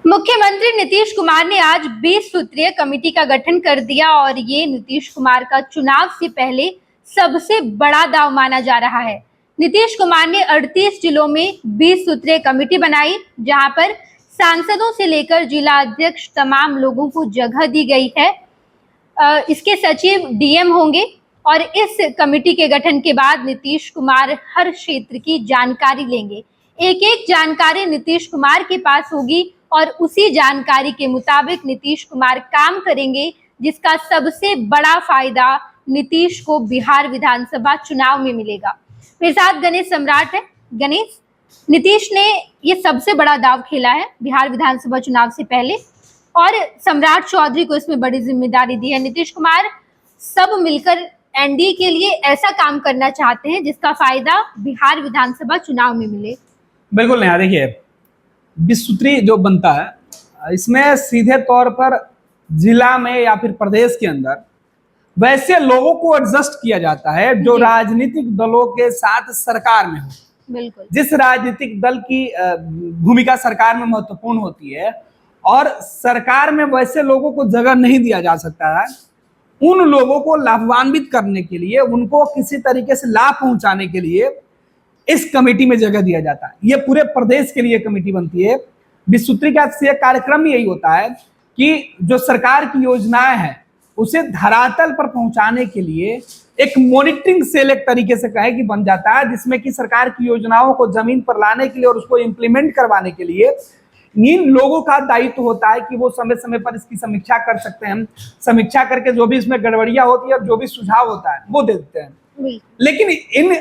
मुख्यमंत्री नीतीश कुमार ने आज 20 सूत्रीय कमेटी का गठन कर दिया और ये नीतीश कुमार का चुनाव से पहले सबसे बड़ा दाव माना जा रहा है। नीतीश कुमार ने 38 जिलों में 20 सूत्रीय कमेटी बनाई, जहां पर सांसदों से लेकर जिला अध्यक्ष तमाम लोगों को जगह दी गई है। इसके सचिव डीएम होंगे और इस कमेटी के गठन के बाद नीतीश कुमार हर क्षेत्र की जानकारी लेंगे। एक एक जानकारी नीतीश कुमार के पास होगी और उसी जानकारी के मुताबिक नीतीश कुमार काम करेंगे, जिसका सबसे बड़ा फायदा नीतीश को बिहार विधानसभा चुनाव में मिलेगा। मेरे साथ गणेश सम्राट है। गणेश, नीतीश ने ये सबसे बड़ा दाव खेला है बिहार विधानसभा चुनाव से पहले और सम्राट चौधरी को इसमें बड़ी जिम्मेदारी दी है। नीतीश कुमार सब मिलकर एनडीए के लिए ऐसा काम करना चाहते हैं जिसका फायदा बिहार विधानसभा चुनाव में मिले। बिल्कुल नहीं, देखिए 20 सूत्री जो बनता है इसमें सीधे तौर पर जिला में या फिर प्रदेश के अंदर वैसे लोगों को एडजस्ट किया जाता है जो राजनीतिक दलों के साथ सरकार में हो। बिल्कुल, जिस राजनीतिक दल की भूमिका सरकार में महत्वपूर्ण होती है और सरकार में वैसे लोगों को जगह नहीं दिया जा सकता है, उन लोगों को लाभान्वित करने के लिए, उनको किसी तरीके से लाभ पहुंचाने के लिए इस कमेटी में जगह दिया जाता है। ये पूरे प्रदेश के लिए कमेटी बनती है। 20 सूत्री का कार्यक्रम यही होता है कि जो सरकार की योजनाएं हैं उसे धरातल पर पहुंचाने के लिए एक मॉनिटरिंग सेल एक तरीके से कहे कि बन जाता है, जिसमें कि सरकार की योजनाओं को जमीन पर लाने के लिए और उसको इम्प्लीमेंट करवाने के लिए इन लोगों का दायित्व होता है कि वो समय समय पर इसकी समीक्षा कर सकते हैं। समीक्षा करके जो भी इसमें गड़बड़ियां होती है और जो भी सुझाव होता है वो दे देते हैं। लेकिन इन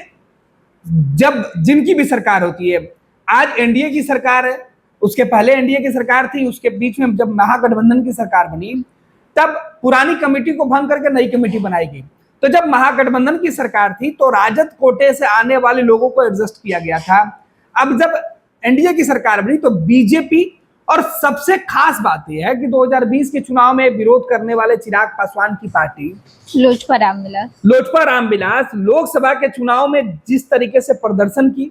जब जिनकी भी सरकार होती है, आज एनडीए की सरकार है, उसके पहले एनडीए की सरकार थी, उसके बीच में जब महागठबंधन की सरकार बनी तब पुरानी कमेटी को भंग करके नई कमेटी बनाई गई। तो जब महागठबंधन की सरकार थी तो राजद कोटे से आने वाले लोगों को एडजस्ट किया गया था। अब जब एनडीए की सरकार बनी तो बीजेपी, और सबसे खास बात यह है कि 2020 के चुनाव में विरोध करने वाले चिराग पासवान की पार्टी लोजपा रामविलास लोकसभा के चुनाव में जिस तरीके से प्रदर्शन की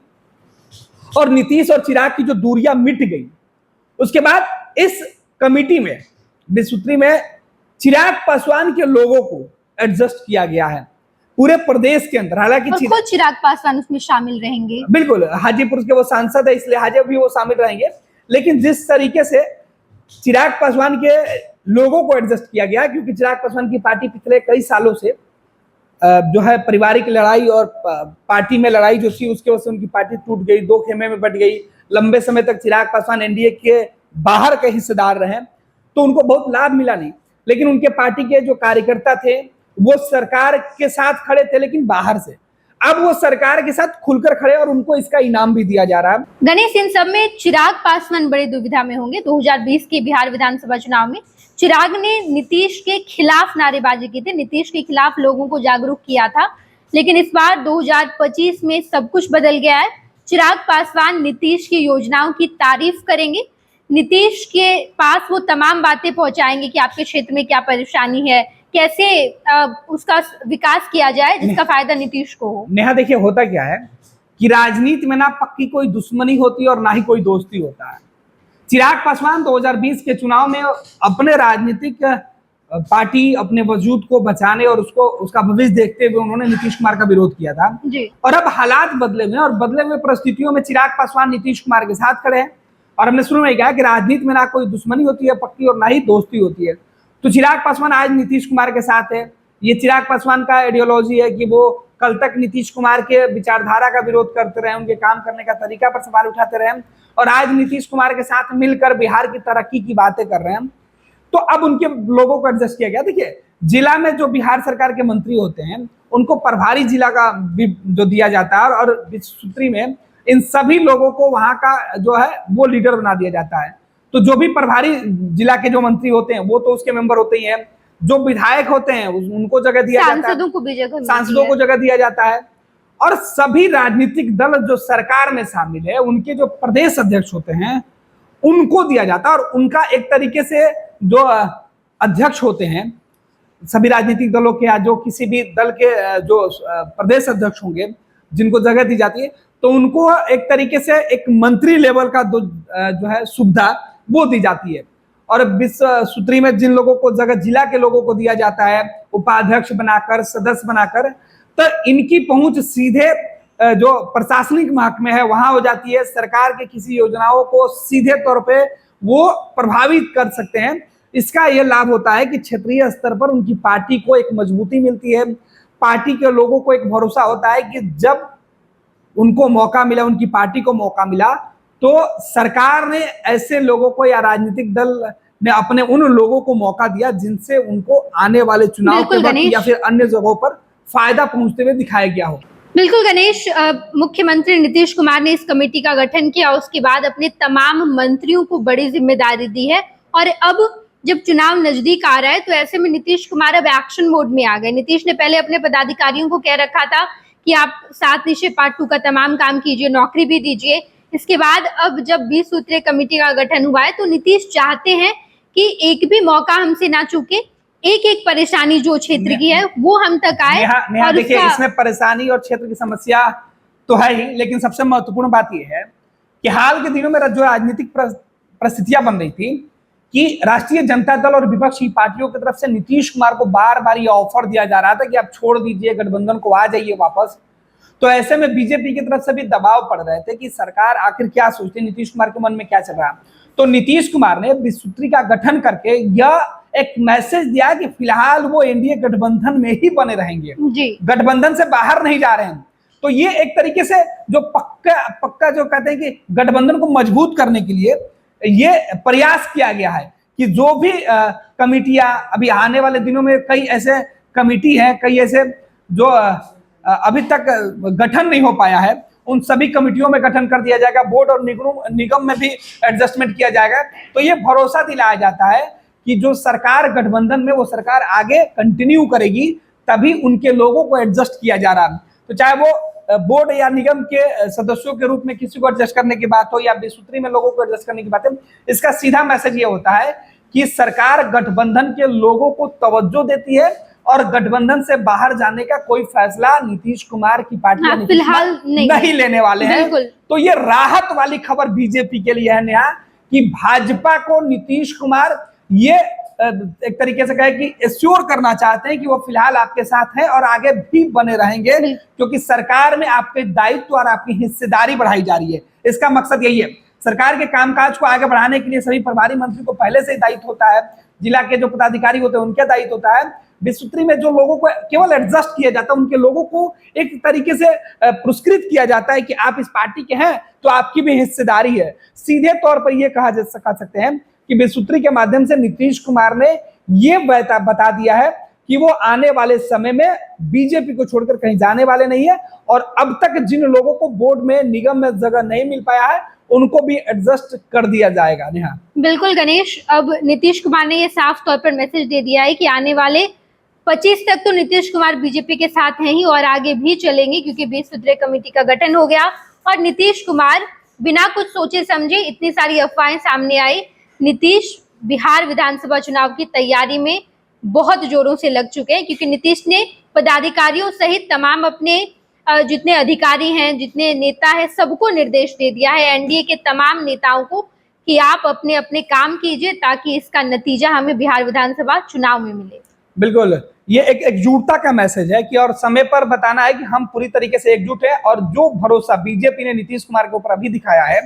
और नीतीश और चिराग की जो दूरियां मिट गई, उसके बाद इस कमेटी में 20 सूत्री में चिराग पासवान के लोगों को एडजस्ट किया गया है पूरे प्रदेश के अंदर। हालांकि खुद चिराग पासवान उसमें शामिल रहेंगे। बिल्कुल, हाजीपुर के वो सांसद है इसलिए हाजीपुर भी वो शामिल रहेंगे। लेकिन जिस तरीके से चिराग पासवान के लोगों को एडजस्ट किया गया, क्योंकि चिराग पासवान की पार्टी पिछले कई सालों से जो है पारिवारिक लड़ाई और पार्टी में लड़ाई जो थी उसके वजह से उनकी पार्टी टूट गई, दो खेमे में बट गई। लंबे समय तक चिराग पासवान एनडीए के बाहर के हिस्सेदार रहे तो उनको बहुत लाभ मिला नहीं। लेकिन उनके पार्टी के जो कार्यकर्ता थे वो सरकार के साथ खड़े थे लेकिन बाहर से। अब वो सरकार के साथ खुलकर खड़े और उनको इसका इनाम भी दिया जा रहा है। गणेश, इन सब में चिराग पासवान बड़ी दुविधा में होंगे। 2020 के बिहार विधानसभा चुनाव में चिराग ने नीतीश के खिलाफ नारेबाजी की थी, नीतीश के खिलाफ लोगों को जागरूक किया था। लेकिन इस बार 2025 में सब कुछ बदल गया है। चिराग पासवान नीतीश की योजनाओं की तारीफ करेंगे, नीतीश के पास वो तमाम बातें पहुंचाएंगे कि आपके क्षेत्र में क्या परेशानी है, कैसे उसका विकास किया जाए जिसका फायदा नीतीश को हो। नेहा, देखिए होता क्या है कि राजनीति में ना पक्की कोई दुश्मनी होती है और ना ही कोई दोस्ती होता है। चिराग पासवान 2020 के चुनाव में अपने राजनीतिक पार्टी, अपने वजूद को बचाने और उसका भविष्य देखते हुए उन्होंने नीतीश कुमार का विरोध किया था जी। और अब हालात बदले हुए और बदले हुए परिस्थितियों में चिराग पासवान नीतीश कुमार के साथ खड़े हैं। और हमने शुरू में कहा कि राजनीति में ना कोई दुश्मनी होती है पक्की और ना ही दोस्ती होती है। तो चिराग पासवान आज नीतीश कुमार के साथ है। ये चिराग पासवान का आइडियोलॉजी है कि वो कल तक नीतीश कुमार के विचारधारा का विरोध करते रहे, उनके काम करने का तरीका पर सवाल उठाते रहे और आज नीतीश कुमार के साथ मिलकर बिहार की तरक्की की बातें कर रहे हैं। तो अब उनके लोगों को एडजस्ट किया गया। देखिए, जिला में जो बिहार सरकार के मंत्री होते हैं उनको प्रभारी जिला का जो दिया जाता है और 20 सूत्री में इन सभी लोगों को वहां का जो है वो लीडर बना दिया जाता है। तो जो भी प्रभारी जिला के जो मंत्री होते हैं वो तो उसके मेंबर होते ही हैं, जो विधायक होते हैं उनको जगह दिया जाता है, सांसदों को जगह दिया जाता है और सभी राजनीतिक दल जो सरकार में शामिल है उनके जो प्रदेश अध्यक्ष होते हैं उनको दिया जाता है। और उनका एक तरीके से जो अध्यक्ष होते हैं सभी राजनीतिक दलों के या जो किसी भी दल के जो प्रदेश अध्यक्ष होंगे जिनको जगह दी जाती है तो उनको एक तरीके से एक मंत्री लेवल का जो है सुविधा वो दी जाती है। और 20 सूत्री में जिन लोगों को जगह जिला के लोगों को दिया जाता है उपाध्यक्ष बनाकर, सदस्य बनाकर, तो इनकी पहुंच सीधे जो प्रशासनिक महकमे है वहां हो जाती है। सरकार के किसी योजनाओं को सीधे तौर पे वो प्रभावित कर सकते हैं। इसका यह लाभ होता है कि क्षेत्रीय स्तर पर उनकी पार्टी को एक मजबूती मिलती है, पार्टी के लोगों को एक भरोसा होता है कि जब उनको मौका मिला, उनकी पार्टी को मौका मिला, तो सरकार ने ऐसे लोगों को या राजनीतिक दल ने अपने उन लोगों को मौका दिया जिनसे उनको आने वाले चुनाव के वक्त या फिर अन्य जगहों पर फायदा पहुंचते हुए दिखाया गया हो। बिल्कुल गणेश, मुख्यमंत्री नीतीश कुमार ने इस कमेटी का गठन किया, उसके बाद अपने तमाम मंत्रियों को बड़ी जिम्मेदारी दी है और अब जब चुनाव नजदीक आ रहा है तो ऐसे में नीतीश कुमार अब एक्शन मोड में आ गए। नीतीश ने पहले अपने पदाधिकारियों को कह रखा था कि आप 7 निश्चय पार्ट 2 का तमाम काम कीजिए, नौकरी भी दीजिए। इसके बाद अब जब 20 सूत्रीय कमेटी का गठन हुआ है तो नीतीश चाहते हैं कि एक भी मौका हमसे ना चूके, एक एक परेशानी जो क्षेत्र की है वो हम तक आए। और देखिए इसमें परेशानी और क्षेत्र की समस्या तो है ही, लेकिन सबसे महत्वपूर्ण बात यह है कि हाल के दिनों में जो राजनीतिक परिस्थितियां बन रही थी कि राष्ट्रीय जनता दल और विपक्षी पार्टियों की तरफ से नीतीश कुमार को बार बार ये ऑफर दिया जा रहा था कि आप छोड़ दीजिए गठबंधन को, आ जाइए वापस। तो ऐसे में बीजेपी की तरफ से भी दबाव पड़ रहे थे कि सरकार आखिर क्या सोचती है, नीतीश कुमार के मन में क्या चल रहा है। तो नीतीश कुमार ने 20 सूत्री का गठन करके यह एक मैसेज दिया कि फिलहाल वो एनडीए गठबंधन में ही बने रहेंगे, गठबंधन से बाहर नहीं जा रहे हैं। तो ये एक तरीके से जो पक्का जो कहते हैं कि गठबंधन को मजबूत करने के लिए ये प्रयास किया गया है कि जो भी कमिटियां अभी आने वाले दिनों में, कई ऐसे कमिटी हैं, कई ऐसे जो अभी तक गठन नहीं हो पाया है, उन सभी कमिटियों में गठन कर दिया जाएगा। बोर्ड और निगम में भी एडजस्टमेंट किया जाएगा। तो ये भरोसा दिलाया जाता है कि जो सरकार गठबंधन में वो सरकार आगे कंटिन्यू करेगी, तभी उनके लोगों को एडजस्ट किया जा रहा है। तो चाहे वो बोर्ड या निगम के सदस्यों के रूप में किसी को एडजस्ट करने की बात हो या 20 सूत्री में लोगों को एडजस्ट करने की बात है, इसका सीधा मैसेज ये होता है कि सरकार गठबंधन के लोगों को तवज्जो देती है और गठबंधन से बाहर जाने का कोई फैसला नीतीश कुमार की पार्टी फिलहाल नहीं लेने वाले हैं। तो ये राहत वाली खबर बीजेपी के लिए है नेहा कि भाजपा को नीतीश कुमार ये एक तरीके से कहे कि एश्योर करना चाहते हैं कि वो फिलहाल आपके साथ हैं और आगे भी बने रहेंगे, क्योंकि सरकार में आपके दायित्व और आपकी हिस्सेदारी बढ़ाई जा रही है। इसका मकसद यही है। सरकार के कामकाज को आगे बढ़ाने के लिए सभी प्रभारी मंत्री को पहले से ही दायित्व होता है, जिला के जो पदाधिकारी होते हैं उनके दायित्व होता है। 20 सूत्री में जो लोगों को केवल एडजस्ट किया जाता है, उनके लोगों को एक तरीके से पुरस्कृत किया जाता है कि आप इस पार्टी के हैं तो आपकी भी हिस्सेदारी है। सीधे तौर पर यह कहा जा सकते हैं कि 20 सूत्री के माध्यम से नीतीश कुमार ने ये बता दिया है कि वो आने वाले समय में बीजेपी को छोड़कर कहीं जाने वाले नहीं है और अब तक जिन लोगों को बोर्ड में, निगम में जगह नहीं मिल पाया है, उनको भी एडजस्ट कर दिया जाएगा। नेहा, बिल्कुल गणेश, अब नीतीश कुमार ने ये साफ तौर पर मैसेज दे दिया है कि आने वाले 25 तक तो नीतीश कुमार बीजेपी के साथ हैं ही और आगे भी चलेंगे, क्योंकि 20 सूत्रीय कमेटी का गठन हो गया और नीतीश कुमार बिना कुछ सोचे समझे, इतनी सारी अफवाहें सामने आई, नीतीश बिहार विधानसभा चुनाव की तैयारी में बहुत जोरों से लग चुके हैं, क्योंकि नीतीश ने पदाधिकारियों सहित तमाम अपने जितने अधिकारी हैं, जितने नेता हैं, सबको निर्देश दे दिया है, एनडीए के तमाम नेताओं को, कि आप अपने अपने काम कीजिए ताकि इसका नतीजा हमें बिहार विधानसभा चुनाव में मिले। बिल्कुल, ये एक एकजुटता का मैसेज है कि और समय पर बताना है कि हम पूरी तरीके से एकजुट है और जो भरोसा बीजेपी ने नीतीश कुमार के ऊपर अभी दिखाया है,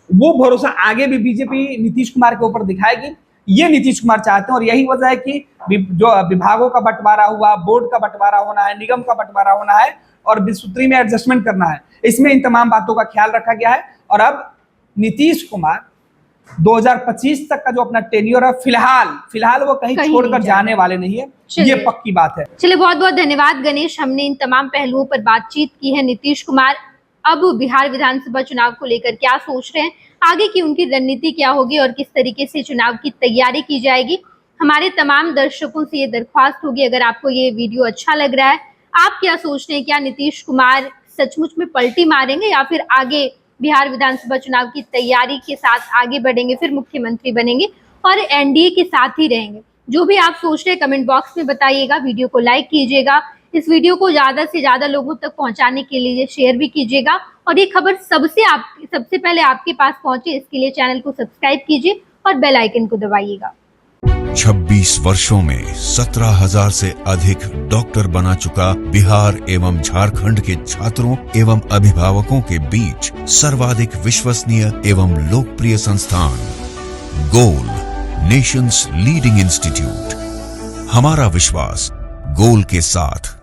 वो भरोसा आगे भी बीजेपी नीतीश कुमार के ऊपर दिखाएगी। ये नीतीश कुमार चाहते हैं और यही वजह है कि जो विभागों का बंटवारा हुआ, बोर्ड का बंटवारा होना है, निगम का बंटवारा होना है और 20 सूत्री में एडजस्टमेंट करना है, इसमें इन तमाम बातों का ख्याल रखा गया है। और अब नीतीश कुमार 2025 तक का जो अपना टेन्योर है, फिलहाल वो कहीं छोड़कर जाने वाले नहीं है, ये पक्की बात है। चलिए, बहुत बहुत धन्यवाद गणेश, हमने इन तमाम पहलुओं पर बातचीत की है। नीतीश कुमार अब बिहार विधानसभा चुनाव को लेकर क्या सोच रहे हैं, आगे की उनकी रणनीति क्या होगी और किस तरीके से चुनाव की तैयारी की जाएगी, हमारे तमाम दर्शकों से ये दरख्वास्त होगी, अगर आपको ये वीडियो अच्छा लग रहा है, आप क्या सोच रहे हैं, क्या नीतीश कुमार सचमुच में पलटी मारेंगे या फिर आगे बिहार विधानसभा चुनाव की तैयारी के साथ आगे बढ़ेंगे, फिर मुख्यमंत्री बनेंगे और एनडीए के साथ ही रहेंगे? जो भी आप सोच रहे हैं कमेंट बॉक्स में बताइएगा, वीडियो को लाइक कीजिएगा, इस वीडियो को ज़्यादा से ज़्यादा लोगों तक पहुंचाने के लिए शेयर भी कीजिएगा और ये खबर सबसे पहले आपके पास पहुंचे, इसके लिए चैनल को सब्सक्राइब कीजिए और बेल आइकन को दबाइएगा। 26 वर्षों में 17,000 से अधिक डॉक्टर बना चुका बिहार एवं झारखंड के छात्रों एवं अभिभावकों के बीच सर्वाधिक विश्वसनीय एवं लोकप्रिय संस्थान गोल, नेशंस लीडिंग इंस्टीट्यूट। हमारा विश्वास गोल के साथ।